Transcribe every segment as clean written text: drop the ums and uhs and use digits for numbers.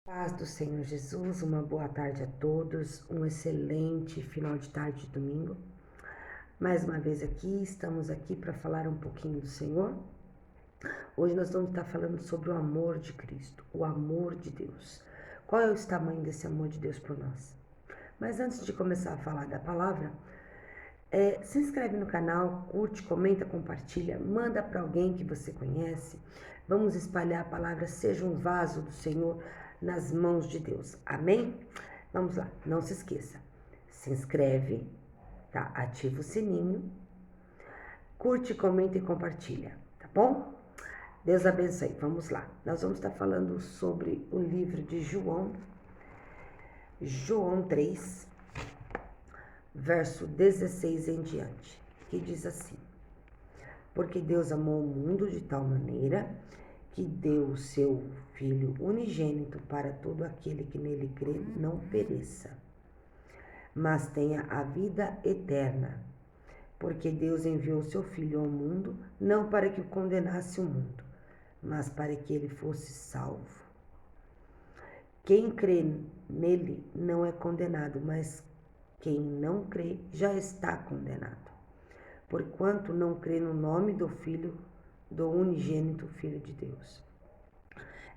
Paz do Senhor Jesus, uma boa tarde a todos, um excelente final de tarde de domingo. Mais uma vez estamos aqui para falar um pouquinho do Senhor. Hoje nós vamos estar falando sobre o amor de Cristo, o amor de Deus. Qual é o tamanho desse amor de Deus por nós? Mas antes de começar a falar da palavra, se inscreve no canal, curte, comenta, compartilha, manda para alguém que você conhece. Vamos espalhar a palavra, seja um vaso do Senhor nas mãos de Deus. Amém? Vamos lá, não se esqueça. Se inscreve, tá? Ativa o sininho, curte, comenta e compartilha, tá bom? Deus abençoe. Vamos lá. Nós vamos estar falando sobre o livro de João 3, verso 16 em diante, que diz assim: Porque Deus amou o mundo de tal maneira que deu o seu Filho unigênito para todo aquele que nele crê não pereça, mas tenha a vida eterna. Porque Deus enviou o seu Filho ao mundo, não para que o condenasse o mundo, mas para que ele fosse salvo. Quem crê nele não é condenado, mas quem não crê já está condenado, porquanto não crê no nome do Filho, do unigênito Filho de Deus.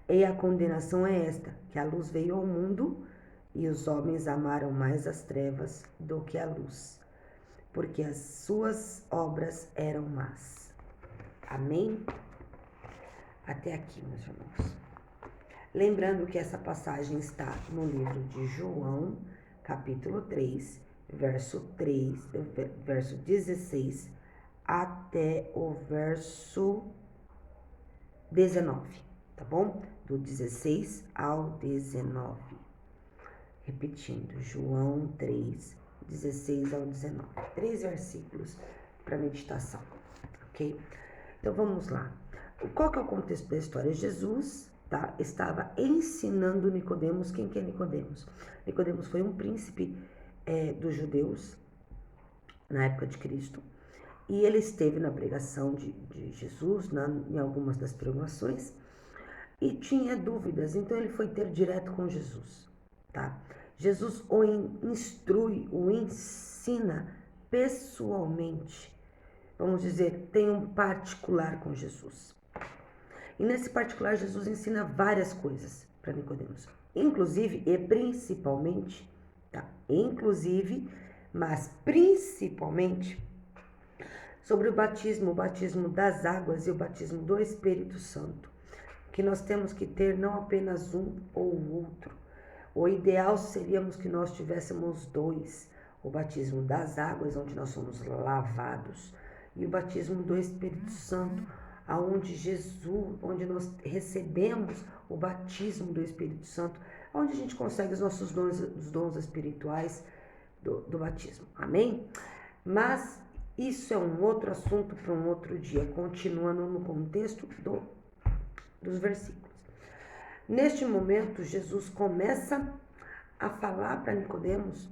E a condenação é esta, que a luz veio ao mundo, e os homens amaram mais as trevas do que a luz, porque as suas obras eram más. Amém? Até aqui, meus irmãos. Lembrando que essa passagem está no livro de João, capítulo 3, verso 16 até o verso 19, tá bom? Do 16 ao 19. Repetindo, João 3, 16 ao 19. 3 versículos para meditação, ok? Então vamos lá. Qual que é o contexto da história? Jesus estava ensinando Nicodemos. Quem que é Nicodemos? Nicodemos foi um príncipe dos judeus na época de Cristo, e ele esteve na pregação de Jesus, em algumas das pregações, e tinha dúvidas, então ele foi ter direto com Jesus, tá? Jesus o instrui, o ensina pessoalmente, vamos dizer, tem um particular com Jesus. E nesse particular, Jesus ensina várias coisas para Nicodemos, inclusive e principalmente, tá? Inclusive, mas principalmente sobre o batismo das águas e o batismo do Espírito Santo, que nós temos que ter não apenas um ou o outro. O ideal seríamos que nós tivéssemos dois: o batismo das águas, onde nós somos lavados, e o batismo do Espírito Santo, onde nós recebemos o batismo do Espírito Santo, onde a gente consegue os nossos dons espirituais do batismo. Amém? Mas isso é um outro assunto para um outro dia, continuando no contexto dos versículos. Neste momento, Jesus começa a falar para Nicodemos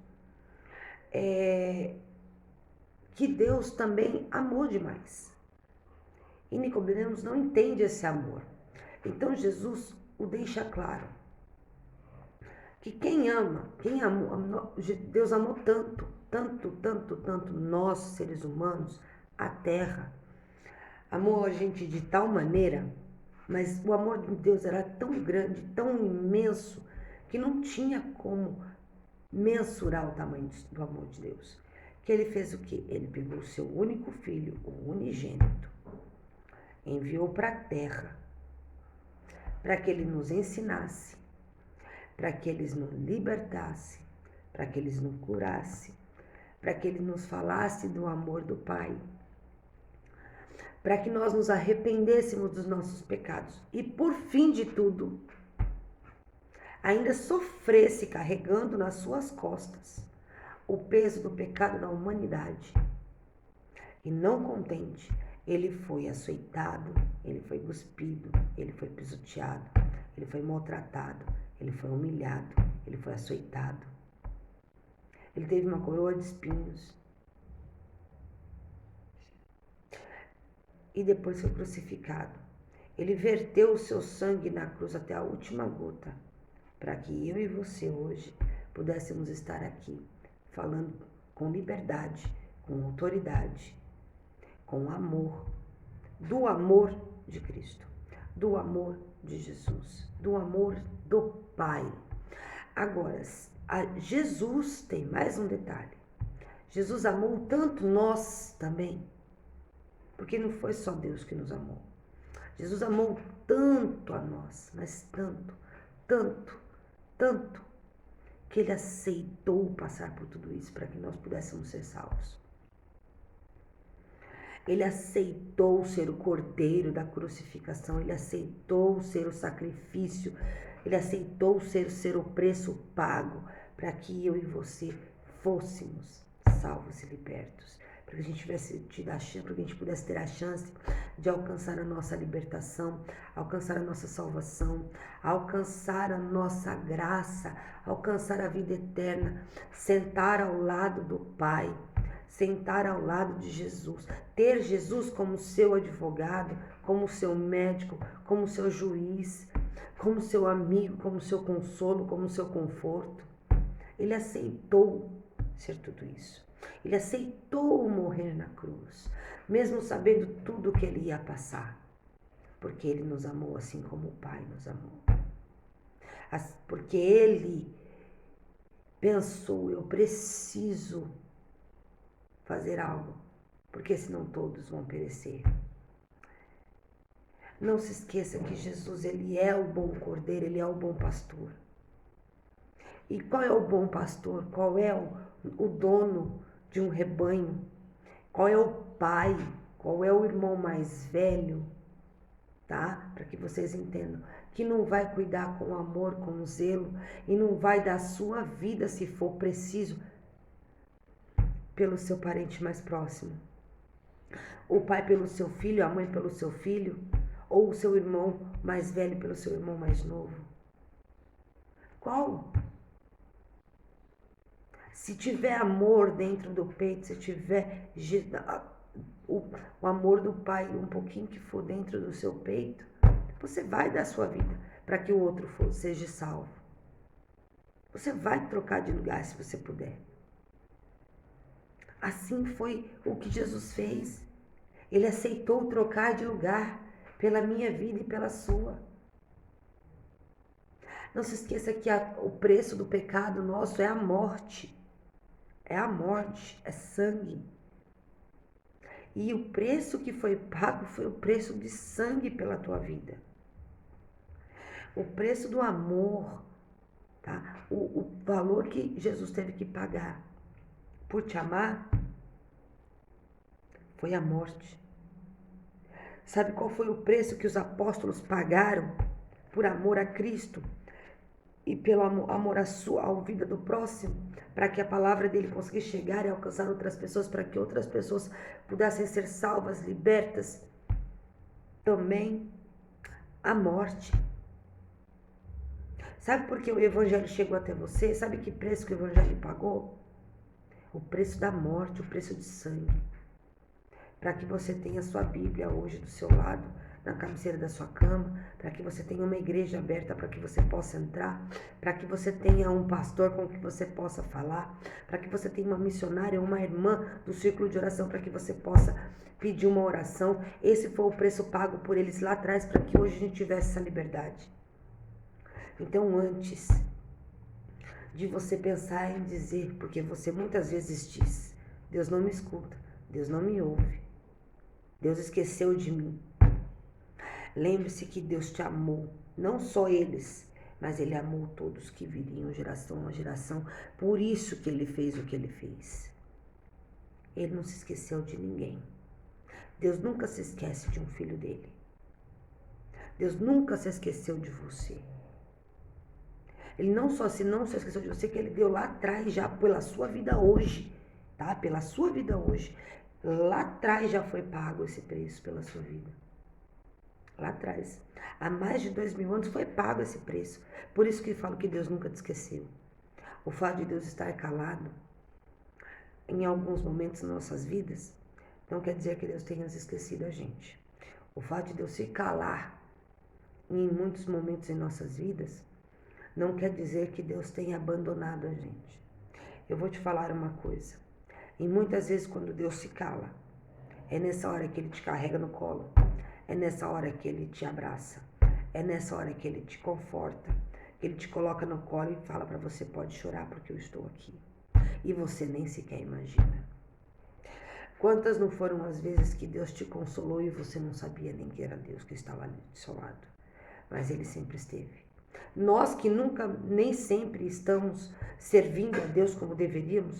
que Deus também amou demais. E Nicodemos não entende esse amor. Então Jesus o deixa claro. Que Deus amou tanto nós, seres humanos, a terra. Amou a gente de tal maneira, mas o amor de Deus era tão grande, tão imenso, que não tinha como mensurar o tamanho do amor de Deus. Que ele fez o quê? Ele pegou o seu único filho, o unigênito, enviou para a terra, para que ele nos ensinasse, para que ele nos libertasse, para que ele nos curasse, para que ele nos falasse do amor do Pai, para que nós nos arrependêssemos dos nossos pecados e, por fim de tudo, ainda sofresse carregando nas suas costas o peso do pecado da humanidade. E não contente, ele foi açoitado, ele foi cuspido, ele foi pisoteado, ele foi maltratado, ele foi humilhado, ele foi açoitado. Ele teve uma coroa de espinhos. E depois foi crucificado. Ele verteu o seu sangue na cruz até a última gota. para que eu e você hoje pudéssemos estar aqui falando com liberdade, com autoridade, com amor, do amor de Cristo, do amor de Jesus, do amor do Pai. Agora, Jesus tem mais um detalhe. Jesus amou tanto nós também, porque não foi só Deus que nos amou. Jesus amou tanto a nós, mas tanto, tanto, tanto, que Ele aceitou passar por tudo isso para que nós pudéssemos ser salvos. Ele aceitou ser o cordeiro da crucificação, Ele aceitou ser o sacrifício, Ele aceitou ser o preço pago para que eu e você fôssemos salvos e libertos, para que a gente tivesse tido a chance, para que a gente pudesse ter a chance de alcançar a nossa libertação, alcançar a nossa salvação, alcançar a nossa graça, alcançar a vida eterna, sentar ao lado do Pai, sentar ao lado de Jesus, ter Jesus como seu advogado, como seu médico, como seu juiz, como seu amigo, como seu consolo, como seu conforto. Ele aceitou ser tudo isso. Ele aceitou morrer na cruz, mesmo sabendo tudo que ele ia passar, porque ele nos amou assim como o Pai nos amou. Porque ele pensou, eu preciso fazer algo, porque senão todos vão perecer. Não se esqueça que Jesus, ele é o bom cordeiro, ele é o bom pastor. E qual é o bom pastor? Qual é o dono de um rebanho? Qual é o pai? Qual é o irmão mais velho? Tá? Para que vocês entendam. Que não vai cuidar com amor, com zelo, e não vai dar sua vida, se for preciso, pelo seu parente mais próximo. O pai pelo seu filho, a mãe pelo seu filho, ou o seu irmão mais velho pelo seu irmão mais novo. Qual? Se tiver amor dentro do peito, se tiver o amor do Pai, um pouquinho que for dentro do seu peito, você vai dar sua vida para que o outro seja salvo. Você vai trocar de lugar se você puder. Assim foi o que Jesus fez. Ele aceitou trocar de lugar pela minha vida e pela sua. Não se esqueça que o preço do pecado nosso é a morte. É a morte, é sangue. E o preço que foi pago foi o preço de sangue pela tua vida. O preço do amor, tá? O valor que Jesus teve que pagar por te amar foi a morte. Sabe qual foi o preço que os apóstolos pagaram por amor a Cristo e pelo amor à vida do próximo, para que a palavra dele conseguisse chegar e alcançar outras pessoas, para que outras pessoas pudessem ser salvas, libertas? Também a morte. Sabe por que o evangelho chegou até você? Sabe que preço que o evangelho pagou? O preço da morte, o preço de sangue. Para que você tenha a sua Bíblia hoje do seu lado, na cabeceira da sua cama, para que você tenha uma igreja aberta para que você possa entrar, para que você tenha um pastor com que você possa falar, para que você tenha uma missionária, uma irmã do círculo de oração para que você possa pedir uma oração. Esse foi o preço pago por eles lá atrás para que hoje a gente tivesse essa liberdade. Então, antes de você pensar em dizer, porque você muitas vezes diz, Deus não me escuta, Deus não me ouve, Deus esqueceu de mim. Lembre-se que Deus te amou, não só eles, mas Ele amou todos que viriam geração a geração. Por isso que Ele fez o que Ele fez. Ele não se esqueceu de ninguém. Deus nunca se esquece de um filho dele. Deus nunca se esqueceu de você. Ele não se esqueceu de você, que Ele deu lá atrás já pela sua vida hoje, tá? Pela sua vida hoje. Lá atrás já foi pago esse preço pela sua vida. Lá atrás, há mais de 2000 anos foi pago esse preço. Por isso que eu falo que Deus nunca te esqueceu. O fato de Deus estar calado em alguns momentos nas nossas vidas não quer dizer que Deus tenha esquecido a gente. O fato de Deus se calar em muitos momentos em nossas vidas não quer dizer que Deus tenha abandonado a gente. Eu vou te falar uma coisa. E muitas vezes quando Deus se cala, é nessa hora que Ele te carrega no colo. É nessa hora que Ele te abraça. É nessa hora que Ele te conforta. Que Ele te coloca no colo e fala para você, pode chorar porque eu estou aqui. E você nem sequer imagina. Quantas não foram as vezes que Deus te consolou e você não sabia nem que era Deus que estava ali do seu lado. Mas Ele sempre esteve. Nós que nunca, nem sempre estamos servindo a Deus como deveríamos,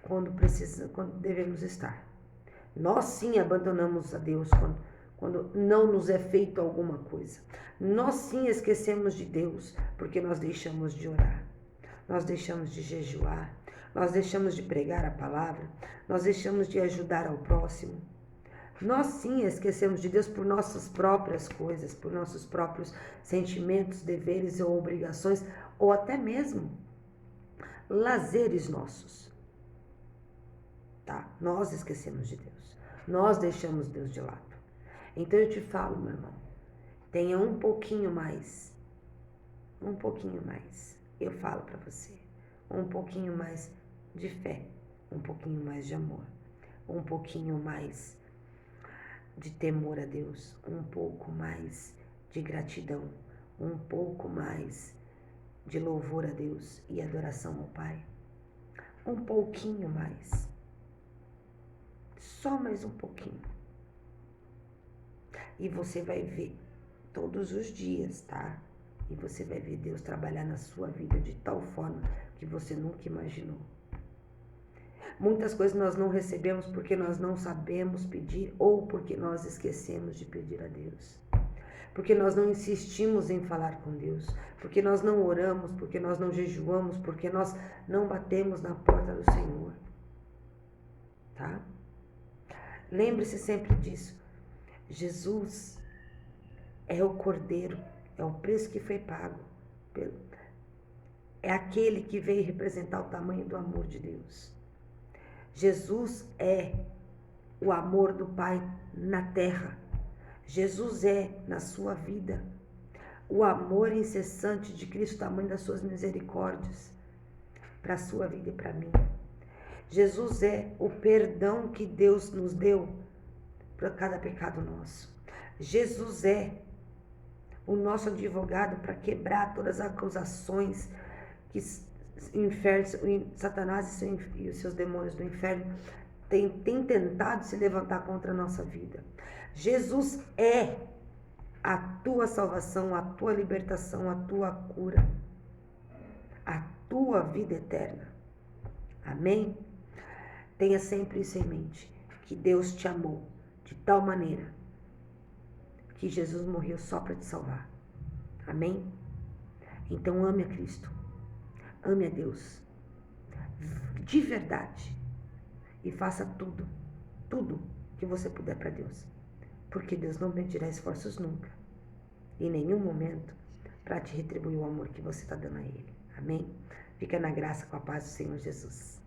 quando devemos estar. Nós sim abandonamos a Deus quando não nos é feito alguma coisa. Nós sim esquecemos de Deus porque nós deixamos de orar, nós deixamos de jejuar, nós deixamos de pregar a palavra, nós deixamos de ajudar ao próximo. Nós sim esquecemos de Deus por nossas próprias coisas, por nossos próprios sentimentos, deveres ou obrigações, ou até mesmo lazeres nossos. Tá? Nós esquecemos de Deus. Nós deixamos Deus de lado. Então eu te falo, meu irmão, tenha um pouquinho mais. Eu falo para você, um pouquinho mais de fé, um pouquinho mais de amor, um pouquinho mais de temor a Deus, um pouco mais de gratidão, um pouco mais de louvor a Deus e adoração ao Pai. Um pouquinho mais. Só mais um pouquinho. E você vai ver todos os dias, tá? E você vai ver Deus trabalhar na sua vida de tal forma que você nunca imaginou. Muitas coisas nós não recebemos porque nós não sabemos pedir ou porque nós esquecemos de pedir a Deus. Porque nós não insistimos em falar com Deus, porque nós não oramos, porque nós não jejuamos, porque nós não batemos na porta do Senhor. Tá? Lembre-se sempre disso. Jesus é o Cordeiro, é o preço que foi pago. É aquele que veio representar o tamanho do amor de Deus. Jesus é o amor do Pai na terra. Jesus é, na sua vida, o amor incessante de Cristo, o tamanho das suas misericórdias, para a sua vida e para mim. Jesus é o perdão que Deus nos deu para cada pecado nosso. Jesus é o nosso advogado para quebrar todas as acusações que Satanás e os seus demônios do inferno têm tentado se levantar contra a nossa vida. Jesus é a tua salvação, a tua libertação, a tua cura, a tua vida eterna. Amém? Tenha sempre isso em mente, que Deus te amou de tal maneira que Jesus morreu só para te salvar. Amém? Então ame a Cristo, ame a Deus, de verdade, e faça tudo que você puder para Deus, porque Deus não medirá esforços nunca, em nenhum momento, para te retribuir o amor que você está dando a Ele. Amém? Fica na graça com a paz do Senhor Jesus.